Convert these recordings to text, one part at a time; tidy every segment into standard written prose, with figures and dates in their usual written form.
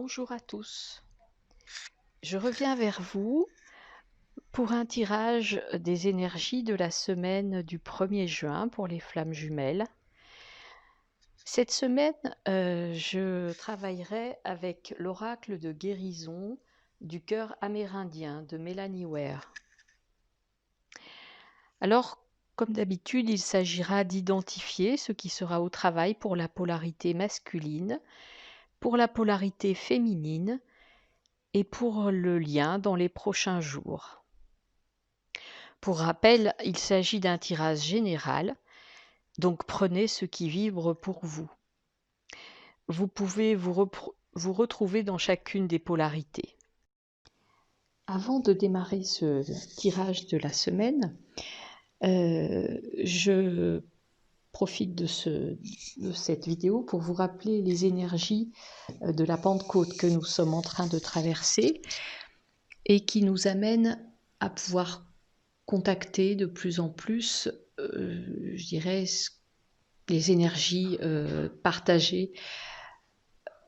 Bonjour à tous. Je reviens vers vous pour un tirage des énergies de la semaine du 1er juin pour les flammes jumelles. Cette semaine, je travaillerai avec l'oracle de guérison du cœur amérindien de Melanie Ware. Alors, comme d'habitude, il s'agira d'identifier ce qui sera au travail pour la polarité masculine, pour la polarité féminine et pour le lien dans les prochains jours. Pour rappel, il s'agit d'un tirage général, donc prenez ce qui vibre pour vous. Vous pouvez vous retrouver dans chacune des polarités. Avant de démarrer ce tirage de la semaine, je profite de cette vidéo pour vous rappeler les énergies de la Pentecôte que nous sommes en train de traverser et qui nous amènent à pouvoir contacter de plus en plus, je dirais, les énergies partagées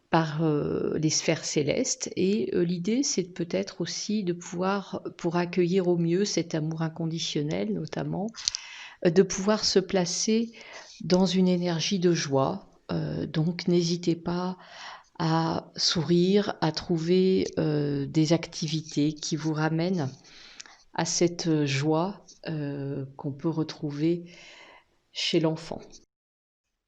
par les sphères célestes. Et l'idée, c'est peut-être aussi de pouvoir, pour accueillir au mieux cet amour inconditionnel notamment, de pouvoir se placer dans une énergie de joie. Donc n'hésitez pas à sourire, à trouver des activités qui vous ramènent à cette joie qu'on peut retrouver chez l'enfant.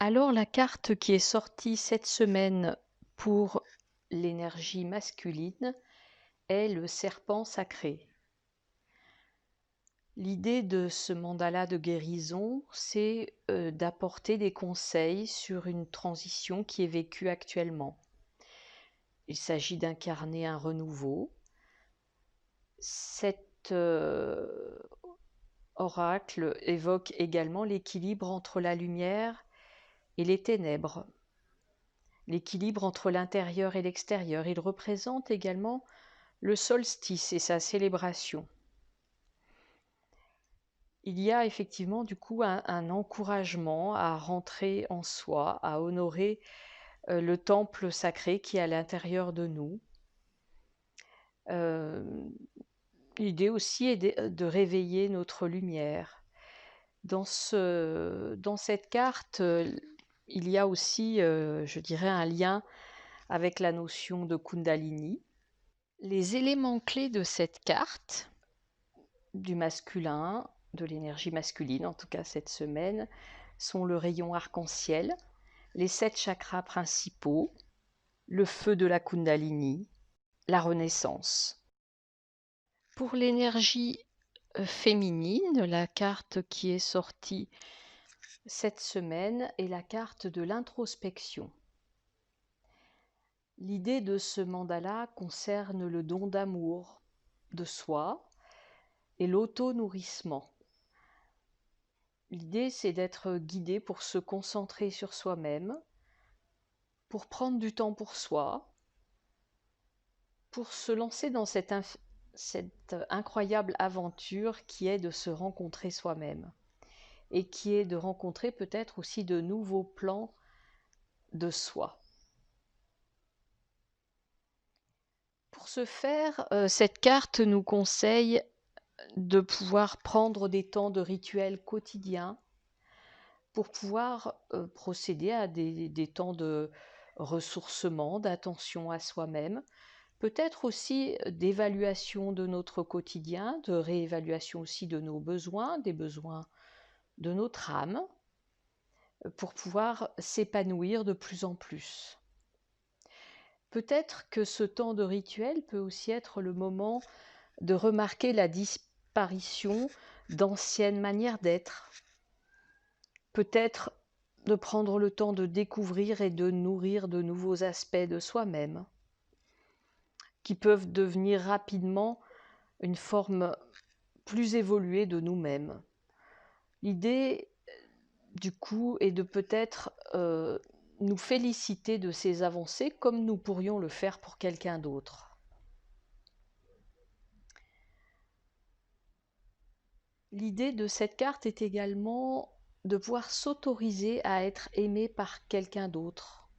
Alors la carte qui est sortie cette semaine pour l'énergie masculine est le serpent sacré. L'idée de ce mandala de guérison, c'est d'apporter des conseils sur une transition qui est vécue actuellement. Il s'agit d'incarner un renouveau. Cet oracle évoque également l'équilibre entre la lumière et les ténèbres, l'équilibre entre l'intérieur et l'extérieur. Il représente également le solstice et sa célébration. Il y a effectivement du coup un encouragement à rentrer en soi, à honorer le temple sacré qui est à l'intérieur de nous. L'idée aussi est de réveiller notre lumière. Dans cette carte, il y a aussi, je dirais, un lien avec la notion de Kundalini. Les éléments clés de cette carte, du masculin, de l'énergie masculine, en tout cas cette semaine, sont le rayon arc-en-ciel, les 7 chakras principaux, le feu de la Kundalini, la renaissance. Pour l'énergie féminine, la carte qui est sortie cette semaine est la carte de l'introspection. L'idée de ce mandala concerne le don d'amour de soi et l'auto-nourrissement. L'idée, c'est d'être guidé pour se concentrer sur soi-même, pour prendre du temps pour soi, pour se lancer dans cette incroyable aventure qui est de se rencontrer soi-même et qui est de rencontrer peut-être aussi de nouveaux plans de soi. Pour ce faire, cette carte nous conseille de pouvoir prendre des temps de rituels quotidiens pour pouvoir procéder à des temps de ressourcement, d'attention à soi-même, peut-être aussi d'évaluation de notre quotidien, de réévaluation aussi de nos besoins, des besoins de notre âme, pour pouvoir s'épanouir de plus en plus. Peut-être que ce temps de rituel peut aussi être le moment de remarquer la disparition d'anciennes manières d'être. Peut-être de prendre le temps de découvrir et de nourrir de nouveaux aspects de soi-même, qui peuvent devenir rapidement une forme plus évoluée de nous-mêmes. L'idée, du coup, est de peut-être nous féliciter de ces avancées comme nous pourrions le faire pour quelqu'un d'autre. L'idée de cette carte est également de pouvoir s'autoriser à être aimé par quelqu'un d'autre.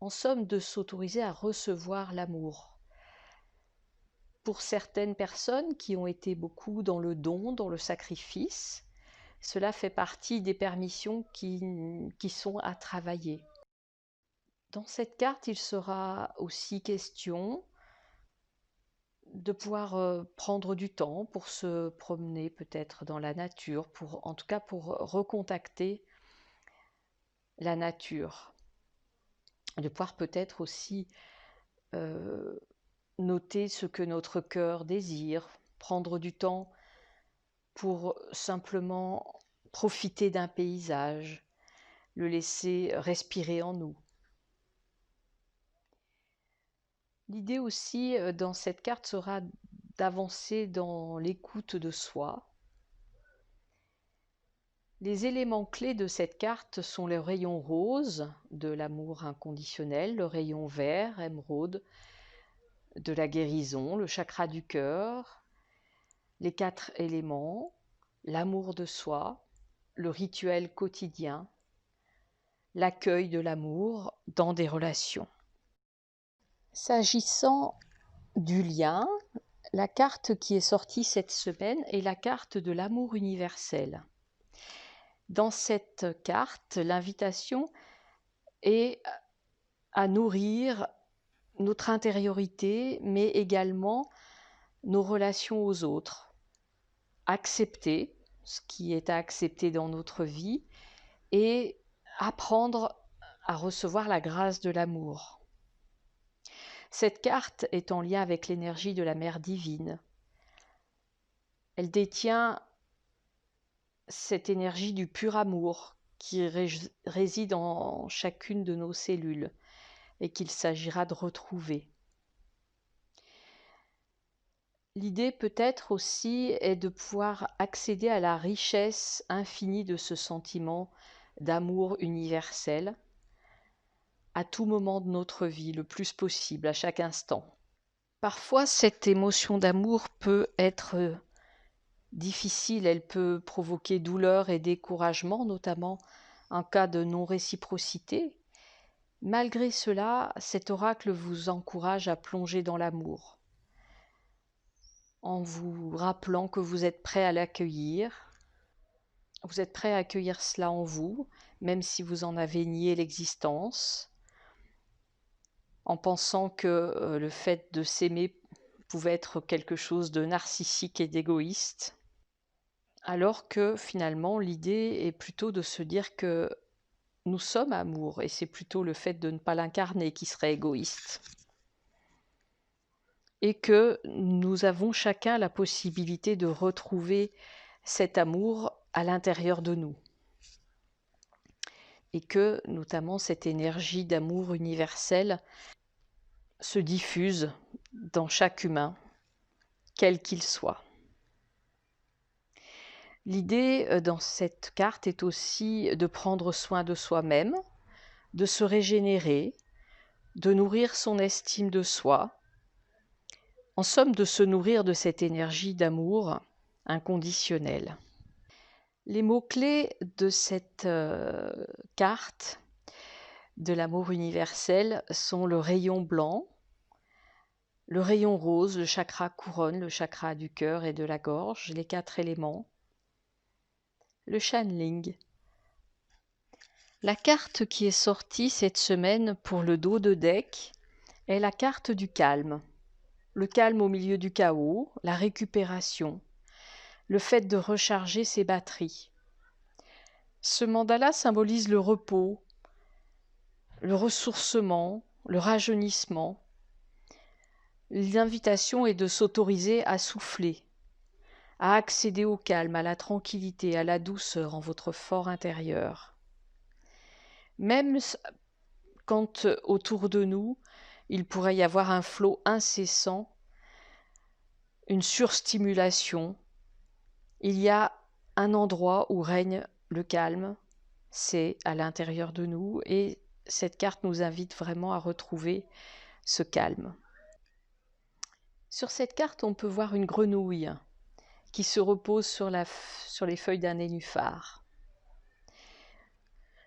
En somme, de s'autoriser à recevoir l'amour. Pour certaines personnes qui ont été beaucoup dans le don, dans le sacrifice, cela fait partie des permissions qui sont à travailler. Dans cette carte, il sera aussi question de pouvoir prendre du temps pour se promener peut-être dans la nature, en tout cas pour recontacter la nature. De pouvoir peut-être aussi noter ce que notre cœur désire, prendre du temps pour simplement profiter d'un paysage, le laisser respirer en nous. L'idée aussi dans cette carte sera d'avancer dans l'écoute de soi. Les éléments clés de cette carte sont le rayon rose de l'amour inconditionnel, le rayon vert, émeraude, de la guérison, le chakra du cœur, les 4 éléments, l'amour de soi, le rituel quotidien, l'accueil de l'amour dans des relations. S'agissant du lien, la carte qui est sortie cette semaine est la carte de l'amour universel. Dans cette carte, l'invitation est à nourrir notre intériorité, mais également nos relations aux autres. Accepter ce qui est à accepter dans notre vie et apprendre à recevoir la grâce de l'amour. Cette carte est en lien avec l'énergie de la Mère divine. Elle détient cette énergie du pur amour qui réside en chacune de nos cellules et qu'il s'agira de retrouver. L'idée peut-être aussi est de pouvoir accéder à la richesse infinie de ce sentiment d'amour universel à tout moment de notre vie, le plus possible, à chaque instant. Parfois, cette émotion d'amour peut être difficile, elle peut provoquer douleur et découragement, notamment en cas de non-réciprocité. Malgré cela, cet oracle vous encourage à plonger dans l'amour, en vous rappelant que vous êtes prêt à l'accueillir. Vous êtes prêt à accueillir cela en vous, même si vous en avez nié l'existence, en pensant que le fait de s'aimer pouvait être quelque chose de narcissique et d'égoïste, alors que finalement l'idée est plutôt de se dire que nous sommes amour, et c'est plutôt le fait de ne pas l'incarner qui serait égoïste. Et que nous avons chacun la possibilité de retrouver cet amour à l'intérieur de nous. Et que, notamment, cette énergie d'amour universel se diffuse dans chaque humain, quel qu'il soit. L'idée dans cette carte est aussi de prendre soin de soi-même, de se régénérer, de nourrir son estime de soi, en somme de se nourrir de cette énergie d'amour inconditionnel. Les mots-clés de cette carte de l'amour universel sont le rayon blanc, le rayon rose, le chakra couronne, le chakra du cœur et de la gorge, les 4 éléments, le channeling. La carte qui est sortie cette semaine pour le dos de deck est la carte du calme. Le calme au milieu du chaos, la récupération, le fait de recharger ses batteries. Ce mandala symbolise le repos, le ressourcement, le rajeunissement. L'invitation est de s'autoriser à souffler, à accéder au calme, à la tranquillité, à la douceur en votre fort intérieur. Même quand autour de nous, il pourrait y avoir un flot incessant, une surstimulation, il y a un endroit où règne le calme, c'est à l'intérieur de nous, et cette carte nous invite vraiment à retrouver ce calme. Sur cette carte, on peut voir une grenouille qui se repose sur les feuilles d'un nénuphar.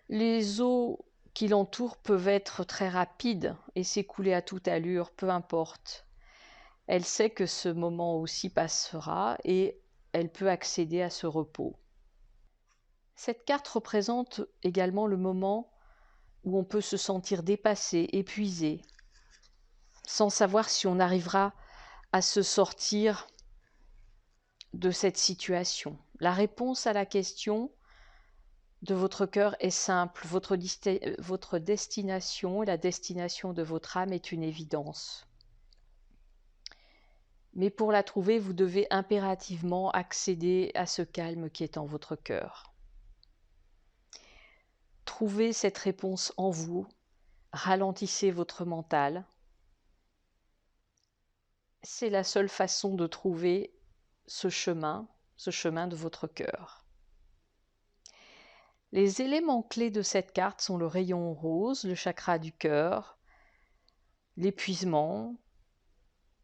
Les eaux qui l'entourent peuvent être très rapides et s'écouler à toute allure, peu importe. Elle sait que ce moment aussi passera et elle peut accéder à ce repos. Cette carte représente également le moment où on peut se sentir dépassé, épuisé, sans savoir si on arrivera à se sortir de cette situation. La réponse à la question de votre cœur est simple. Votre destination et la destination de votre âme est une évidence. Mais pour la trouver, vous devez impérativement accéder à ce calme qui est en votre cœur. Trouvez cette réponse en vous, ralentissez votre mental. C'est la seule façon de trouver ce chemin de votre cœur. Les éléments clés de cette carte sont le rayon rose, le chakra du cœur, l'épuisement,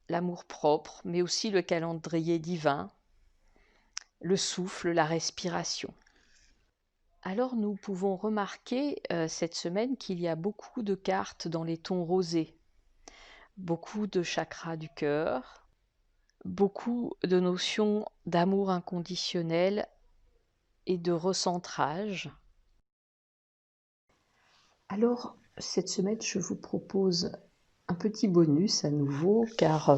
l'amour-propre, mais aussi le calendrier divin, le souffle, la respiration. Alors nous pouvons remarquer cette semaine qu'il y a beaucoup de cartes dans les tons rosés, beaucoup de chakras du cœur, beaucoup de notions d'amour inconditionnel et de recentrage. Alors cette semaine, je vous propose un petit bonus à nouveau, car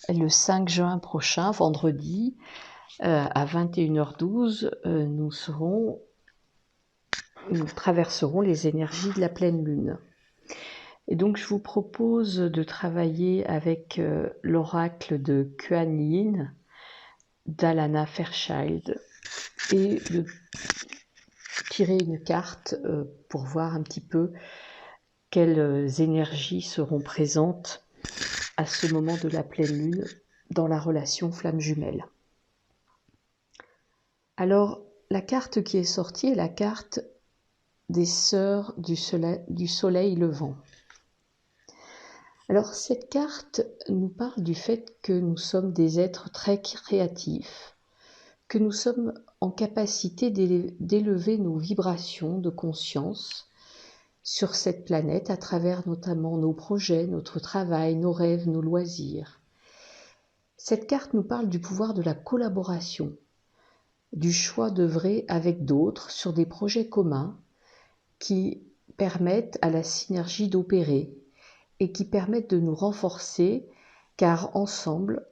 le 5 juin prochain, vendredi, à 21h12, nous traverserons les énergies de la pleine lune. Et donc je vous propose de travailler avec l'oracle de Kuan Yin d'Alana Fairchild et de tirer une carte pour voir un petit peu quelles énergies seront présentes à ce moment de la pleine lune dans la relation flamme jumelle. Alors, la carte qui est sortie est la carte des sœurs du soleil levant. Alors, cette carte nous parle du fait que nous sommes des êtres très créatifs, que nous sommes en capacité d'élever nos vibrations de conscience sur cette planète à travers notamment nos projets, notre travail, nos rêves, nos loisirs. Cette carte nous parle du pouvoir de la collaboration, du choix d'œuvrer avec d'autres sur des projets communs qui permettent à la synergie d'opérer et qui permettent de nous renforcer, car ensemble,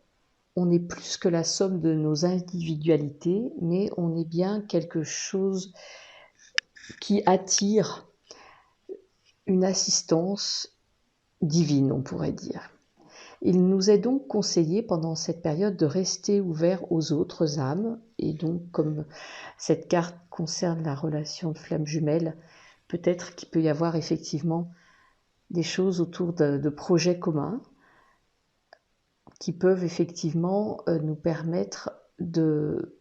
on n'est plus que la somme de nos individualités, mais on est bien quelque chose qui attire une assistance divine, on pourrait dire. Il nous est donc conseillé pendant cette période de rester ouvert aux autres âmes, et donc comme cette carte concerne la relation de flamme jumelle, peut-être qu'il peut y avoir effectivement des choses autour de projets communs qui peuvent effectivement nous permettre de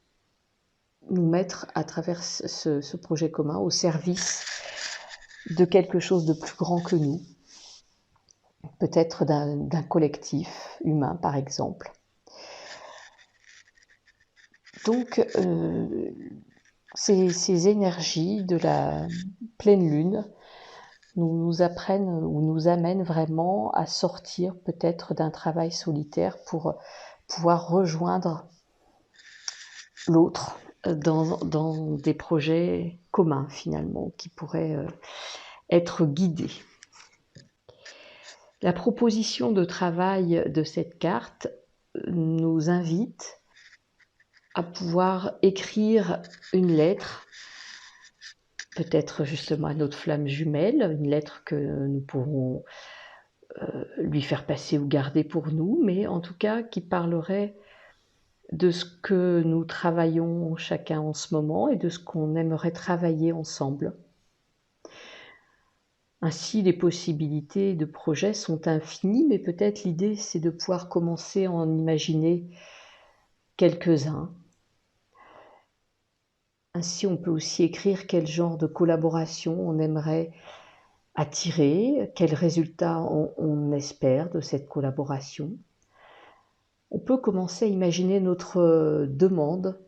nous mettre à travers ce projet commun au service de quelque chose de plus grand que nous, peut-être d'un collectif humain par exemple. Donc ces énergies de la pleine lune nous apprennent ou nous amènent vraiment à sortir peut-être d'un travail solitaire pour pouvoir rejoindre l'autre dans des projets communs finalement qui pourraient être guidés. La proposition de travail de cette carte nous invite à pouvoir écrire une lettre, peut-être justement à notre flamme jumelle, une lettre que nous pourrons lui faire passer ou garder pour nous, mais en tout cas qui parlerait de ce que nous travaillons chacun en ce moment et de ce qu'on aimerait travailler ensemble. Ainsi, les possibilités de projets sont infinies, mais peut-être l'idée, c'est de pouvoir commencer à en imaginer quelques-uns. Ainsi, on peut aussi écrire quel genre de collaboration on aimerait attirer, quels résultats on espère de cette collaboration. On peut commencer à imaginer notre demande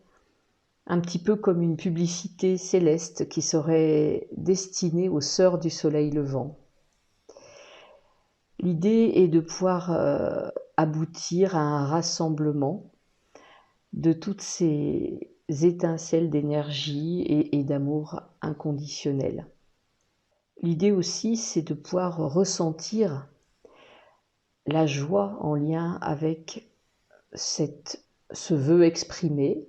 un petit peu comme une publicité céleste qui serait destinée aux sœurs du soleil levant. L'idée est de pouvoir aboutir à un rassemblement de toutes ces étincelles d'énergie et d'amour inconditionnel. L'idée aussi, c'est de pouvoir ressentir la joie en lien avec ce vœu exprimé,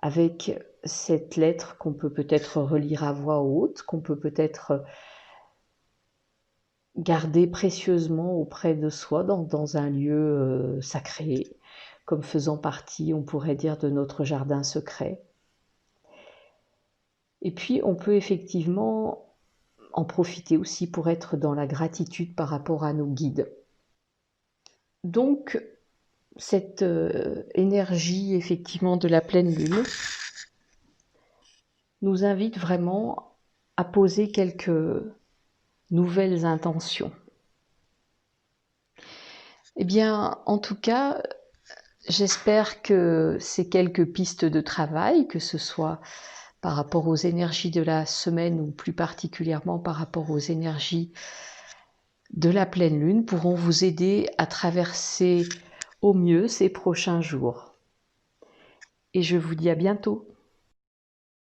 avec cette lettre qu'on peut peut-être relire à voix haute, qu'on peut peut-être garder précieusement auprès de soi dans un lieu sacré, comme faisant partie, on pourrait dire, de notre jardin secret. Et puis, on peut effectivement en profiter aussi pour être dans la gratitude par rapport à nos guides. Donc, cette énergie, effectivement, de la pleine lune nous invite vraiment à poser quelques nouvelles intentions. Eh bien, en tout cas, j'espère que ces quelques pistes de travail, que ce soit par rapport aux énergies de la semaine ou plus particulièrement par rapport aux énergies de la pleine lune, pourront vous aider à traverser au mieux ces prochains jours. Et je vous dis à bientôt.